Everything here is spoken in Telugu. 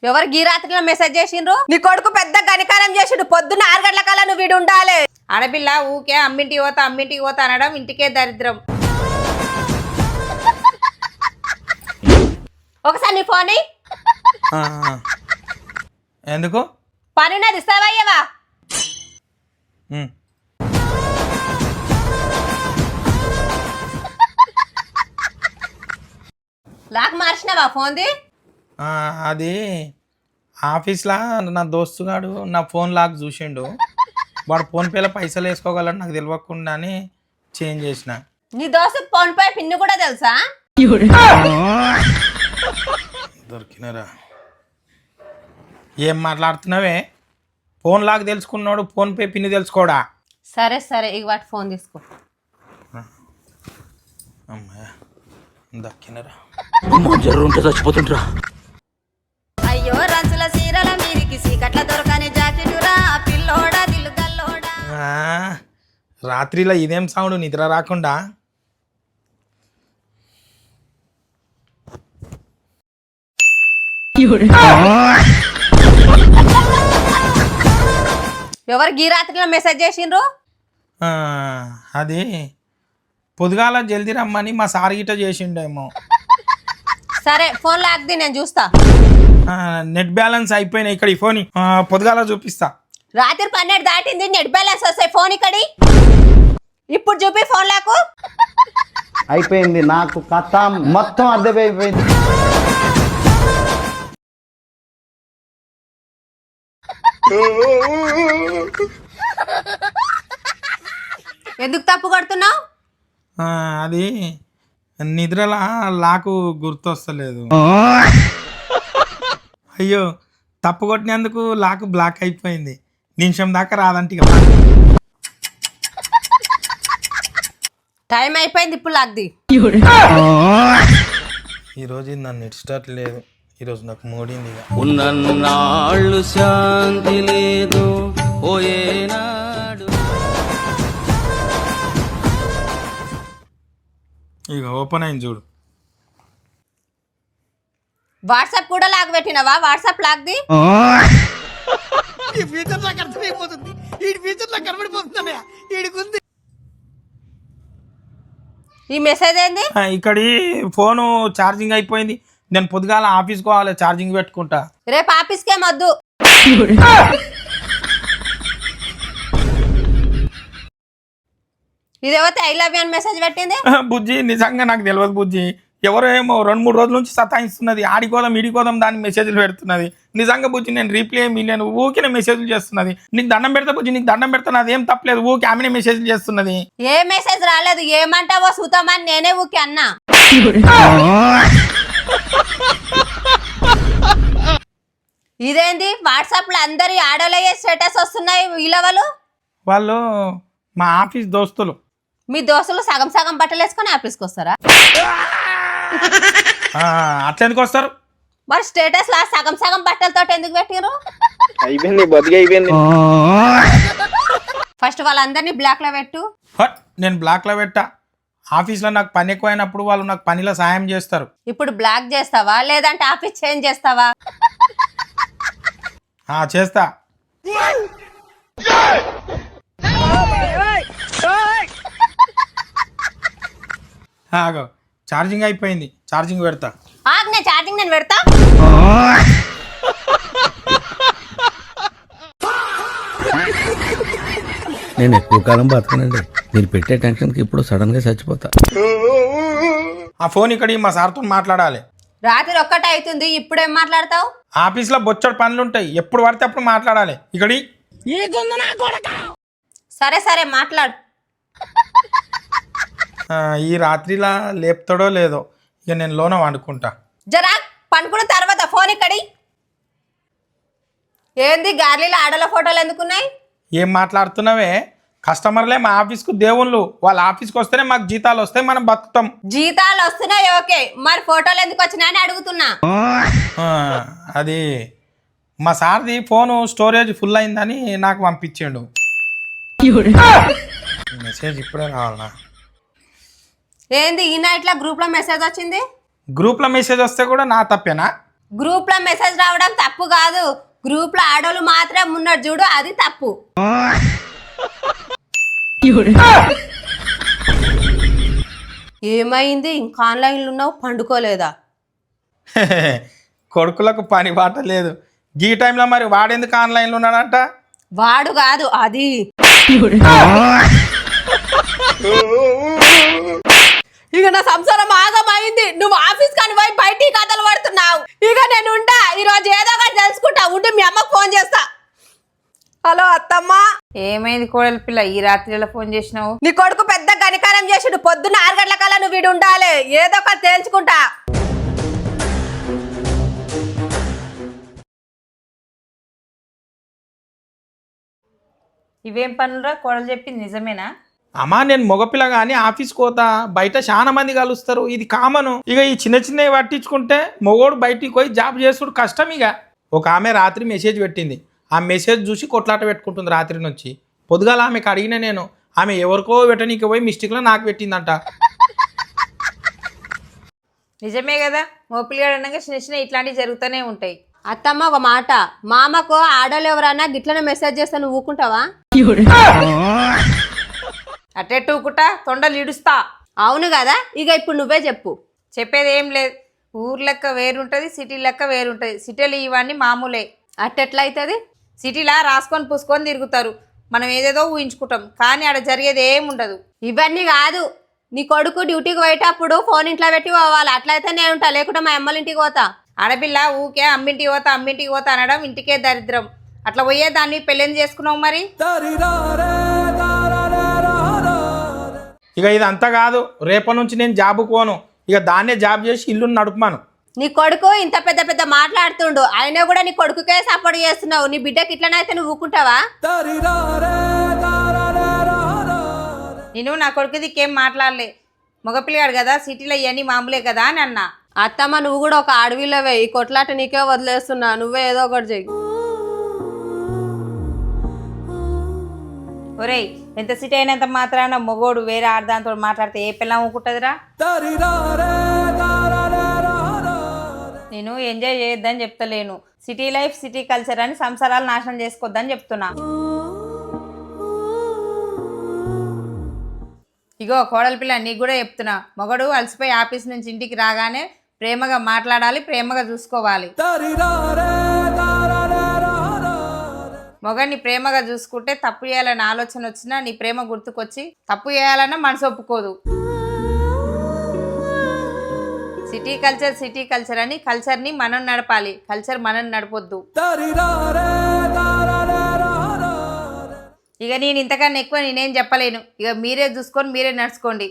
ఎవరు గీ రాత్రిలో మెసేజ్ చేసిండ్రు? నీ కొడుకు పెద్ద గనికారం చేసిండు. పొద్దున్న 6 గంటల కల్లా నువ్వు వీడు ఉండాలి. ఆడపిల్ల ఊకే అమ్మింటికి పోతా అనడం ఇంటికే దరిద్రం. ఒకసారి నీ ఫోన్ ఎందుకు పని ఉన్నది ఇస్తావయ్యవా? లాక్ మార్చినవా ఫోన్ది? అది ఆఫీస్లో నా దోస్తుగాడు నా ఫోన్ లాక్ చూసిండు. వాడు ఫోన్పేలో పైసలు వేసుకోగలడు నాకు తెలియకుండా అని చేంజ్ చేసిన. నీ దోస్తు ఫోన్ పే పిన్ కూడా తెలుసా? దొరికినరా? ఏం మాట్లాడుతున్నావే? ఫోన్ లాక్ తెలుసుకున్నాడు ఫోన్పే పిన్ తెలుసుకోడా? సరే సరే ఇక వాటి ఫోన్ తీసుకో. అమ్మాయ దక్కినరా? చచ్చిపోతుంటరా. అయ్యో రంచుల సీరల మీరికి సీకట్ల దొరకని జాకెటురా పిల్లోడా దిల్లు గల్లోడా. రాత్రిలో ఇదేం సౌండ్ నిద్ర రాకుండా? ఎవరు గీ రాత్రిలో మెసేజ్ చేసిండ్రు? అది పొద్దుగాల జల్దీ రమ్మని మా సార్ గిట్ట చేసిండేమో. సరే ఫోన్ లాక్ది నేను చూస్తా. నెట్ బ్యాలెన్స్ అయిపోయినాయి ఇక్కడ ఈ ఫోన్ పొద్దుగాల చూపిస్తా. రాత్రి 12 దాటింది నెట్ బ్యాలెన్స్ వస్తాయి. ఫోన్ ఇక్కడి ఇప్పుడు చూపి ఫోన్ లాకు. అయిపోయింది నాకు కథ మొత్తం అర్థమైపోయింది. ఎందుకు తప్పు కొడుతున్నావు? అది నిద్రలా లాకు గుర్తొస్తలేదు. అయ్యో తప్పు కొట్టినందుకు లాకు బ్లాక్ అయిపోయింది. నిమిషం దాకా రాదంటే ఇక. టైం అయిపోయింది ఇప్పుడు లాక్ది. ఈరోజు నన్ను నెట్ స్టార్ట్ లేదు. ఈరోజు నాకు మూడింది. ఉన్నన్నాళ్ళు శాంతి లేదు పోయేనాడు. ఇక ఓపెన్ అయింది చూడు. వాట్సాప్ కూడా లాక్ పెట్టినవా? వాట్సాప్ లాక్ది. ఈ మెసేజ్ ఏంది? ఇక్కడి ఫోను ఛార్జింగ్ అయిపోయింది. నేను పొద్దుగాల ఆఫీస్కి పోవాలి, ఛార్జింగ్ పెట్టుకుంటా. రేపు ఆఫీస్కే వద్దు. ఇదేవతే ఐ లవ్ యూ అని మెసేజ్ పెట్టింది. బుజ్జి నిజంగా నాకు తెలియదు బుజ్జి. ఎవరో ఏమో 2-3 రోజుల నుంచి సతాయిస్తున్నది. ఆడికోదాం ఇడికోదాం దానికి మెసేజ్లు పెడుతున్నది. నిజంగా బుజ్జి నేను రీప్లై నేను ఊకినే మెసేజ్లు చేస్తున్నది. నీకు దండం పెడతా బుజ్జి, నీకు దండం పెడతా. నాదేం తప్పలేదు. ఊకి ఆమెనే మెసేజ్లు చేస్తున్నది. ఏ మెసేజ్ రాలేదు. ఏమంటావో సుతమని నేనే ఊకి అన్నా. ఇదేంది వాట్సాప్ లో అందరి ఆడోళ్ళయ్యే స్టేటస్ వస్తున్నాయి. వీళ్ళవలు వాళ్ళు మా ఆఫీస్ దోస్తులు. మీ దోస్తులు సగం సగం బట్టలు వేసుకొని ఆఫీస్కి వస్తారా? అట్లా ఎందుకు వస్తారు? మరి స్టేటస్ లా సగం సగం బట్టలతో ఎందుకు పెట్టిరు? అయిపోయింది బతికి అయిపోయింది. ఫస్ట్ వాళ్ళందరినీ బ్లాక్ లో పెట్టు. నేను బ్లాక్ లో పెట్టా. ఆఫీస్లో నాకు పని ఎక్కువైనప్పుడు వాళ్ళు నాకు పనిలో సాయం చేస్తారు. ఇప్పుడు బ్లాక్ చేస్తావా లేదంటే ఆఫీస్ చేంజ్ చేస్తావా? చేస్తా. ఆగో ఛార్జింగ్ అయిపోయింది. ఛార్జింగ్ పెడతా. ఆగ్నే ఛార్జింగ్ నేను పెడతా. నేను ఎక్కువ కాలం బతకనండి. మీరు పెట్టే టెన్షన్కి ఇప్పుడు సడన్ గా చచ్చిపోతా. ఆ ఫోన్ ఇక్కడ మా సార్తో మాట్లాడాలి. రాత్రి 1 అవుతుంది. ఇప్పుడు ఏం మాట్లాడతావు? ఆఫీస్లో బొచ్చడు పనులు ఉంటాయి. ఎప్పుడు పడితే అప్పుడు మాట్లాడాలి. ఇక్కడి సరే సరే మాట్లాడు. ఈ రాత్రిలా లేపుతాడో లేదో ఇక నేను లోన వండుకుంటా. జరా పనుకున్న తర్వాత ఫోన్ ఇక్కడి. ఏంది గార్లీలో ఆడల ఫోటోలు ఎందుకున్నాయి? ఏం మాట్లాడుతున్నావే? కస్టమర్లే మా ఆఫీస్కు దేవుళ్ళు. వాళ్ళ ఆఫీస్కి వస్తేనే మాకు జీతాలు వస్తాయి, మనం బతుకుతాం. జీతాలు వస్తున్నాయి ఓకే, మరి ఫోటోలు ఎందుకు వచ్చినాయని అడుగుతున్నా. అది మా సార్ది ఫోను స్టోరేజ్ ఫుల్ అయిందని నాకు పంపించాడు. మెసేజ్ ఇప్పుడే రావాలా? ఏంది ఈ నైట్ లో గ్రూప్ లో మెసేజ్ వచ్చింది? గ్రూప్లో మెసేజ్ వస్తే కూడా నా తప్పేనా? గ్రూప్ లో మెసేజ్ రావడం తప్పు కాదు, గ్రూప్ లో ఆడోళ్ళు మాత్రం ఉన్నారు చూడు అది తప్పు. ఏమైంది ఇంకా ఆన్లైన్లో ఉన్నావు, పండుకోలేదా? కొడుకులకు పని బాట లేదు. ఈ టైంలో మరి వాడెందుకు ఆన్లైన్లో ఉన్నాడంట? వాడు కాదు అది. ఇక నా సంసారం ఆగమైంది, నువ్వు ఆఫీస్ కానీ పోయి బయటికి కథలు పడుతున్నావు. ఇక నేను ఉంటా, ఈరోజు ఏదో ఒకటి తెలుసుకుంటా. ఉంటే మీ అమ్మకు ఫోన్ చేస్తా. హలో అత్తమ్మ. ఏమైంది కోడలి పిల్ల ఈ రాత్రిలో ఫోన్ చేసినావు? నీ కొడుకు పెద్ద గణికారం చేసిండు, పొద్దున్న 6 గంటల కల్లా నువ్వు వీడు ఉండాలి, ఏదో ఒకటి తేల్చుకుంటా. ఇవేం పనులురా కోడలు చెప్పింది నిజమేనా? అమ్మా నేను మగపిల్ల కానీ ఆఫీస్కి పోతా, బయట చాలా మంది కలుస్తారు, ఇది కామను. ఇక ఈ చిన్న చిన్నవి పట్టించుకుంటే మొగోడు బయటికి పోయి జాబ్ చేసుడు కష్టం. ఇక ఒక ఆమె రాత్రి మెసేజ్ పెట్టింది, ఆ మెసేజ్ చూసి కొట్లాట పెట్టుకుంటుంది రాత్రి నుంచి. పొద్దుగాల ఆమెకు అడిగిన నేను, ఆమె ఎవరికో పెట్టనీకి పోయి మిస్టేక్లో నాకు పెట్టిందంట. నిజమే కదా, మోపిలిగాడు అనగా చిన్న చిన్న ఇట్లాంటివి జరుగుతూనే ఉంటాయి. అత్తమ్మ ఒక మాట, మామకు ఆడోళ్ళు ఎవరన్నా గిట్లనే మెసేజ్ చేస్తే నువ్వు ఊకుంటావా? అట్టే టూకుటా తొండలు ఇడుస్తా. అవును కదా, ఇక ఇప్పుడు నువ్వే చెప్పు. చెప్పేది ఏం లేదు, ఊరు లెక్క వేరుంటుంది, సిటీ లెక్క వేరుంటుంది. సిటీలో ఇవన్నీ మామూలే. అట్టెట్లయితుంది? సిటీలా రాసుకొని పూసుకొని తిరుగుతారు, మనం ఏదేదో ఊహించుకుంటాం, కానీ ఆడ జరిగేది ఏముండదు. ఇవన్నీ కాదు, నీ కొడుకు డ్యూటీకి పోయేటప్పుడు ఫోన్ ఇంట్లో పెట్టి పోవాలి, అట్లయితే నేను ఉంటా, లేకుంటే మా అమ్మల ఇంటికి పోతా. ఆడపిల్ల ఊకే అమ్మింటికి పోతా అనడం ఇంటికే దరిద్రం. అట్లా పోయే దాన్ని పెళ్ళేం చేసుకున్నావు మరి? ఇక ఇదంతా కాదు, రేపటి నుంచి నేను జాబుకు పోను, ఇక దాన్నే జాబ్ చేసి ఇల్లుని నడుపుమాను. నీ కొడుకు ఇంత పెద్ద పెద్ద మాట్లాడుతుండు, అయినా కూడా నీ కొడుకుకే సపోర్ట్ చేస్తున్నావు. నీ బిడ్డకి ఇట్లనైతే నువ్వు ఊకుంటావా? నేను నా కొడుకు దిక్కేం మాట్లాడలే, మగపిల్లాడు కదా, సిటీలో ఇవన్నీ మామూలే కదా అని అన్నా. అత్తమ్మ నువ్వు కూడా ఒక అడవిలోవే, ఈ కొట్లాట నీకే వదిలేస్తున్నా, నువ్వే ఏదో ఒకటి చెయ్యి. ఒరేయ్, ఎంత సిటీ అయినంత మాత్రాన మొగోడు వేరే ఆడదాంతో మాట్లాడితే ఏ పిల్ల ఊకుంటుందిరా? నేను ఎంజాయ్ చేయొద్దని చెప్తలేను, సిటీ లైఫ్ సిటీ కల్చర్ అని సంసారాలు నాశనం చేసుకోవద్దని చెప్తున్నా. ఇగో కోడలి పిల్ల నీకు కూడా చెప్తున్నా, మొగడు అలసిపోయి ఆఫీస్ నుంచి ఇంటికి రాగానే ప్రేమగా మాట్లాడాలి, ప్రేమగా చూసుకోవాలి. మొగడిని ప్రేమగా చూసుకుంటే తప్పు చేయాలన్న ఆలోచన వచ్చినా నీ ప్రేమ గుర్తుకొచ్చి తప్పు చేయాలన్నా మనసు ఒప్పుకోదు. సిటీ కల్చర్ అని కల్చర్ని మనం నడపాలి, కల్చర్ మనం నడపొద్దు. ఇక నేను ఇంతకన్నా ఎక్కువ నేనేం చెప్పలేను, ఇక మీరే చూసుకొని మీరే నడుచుకోండి.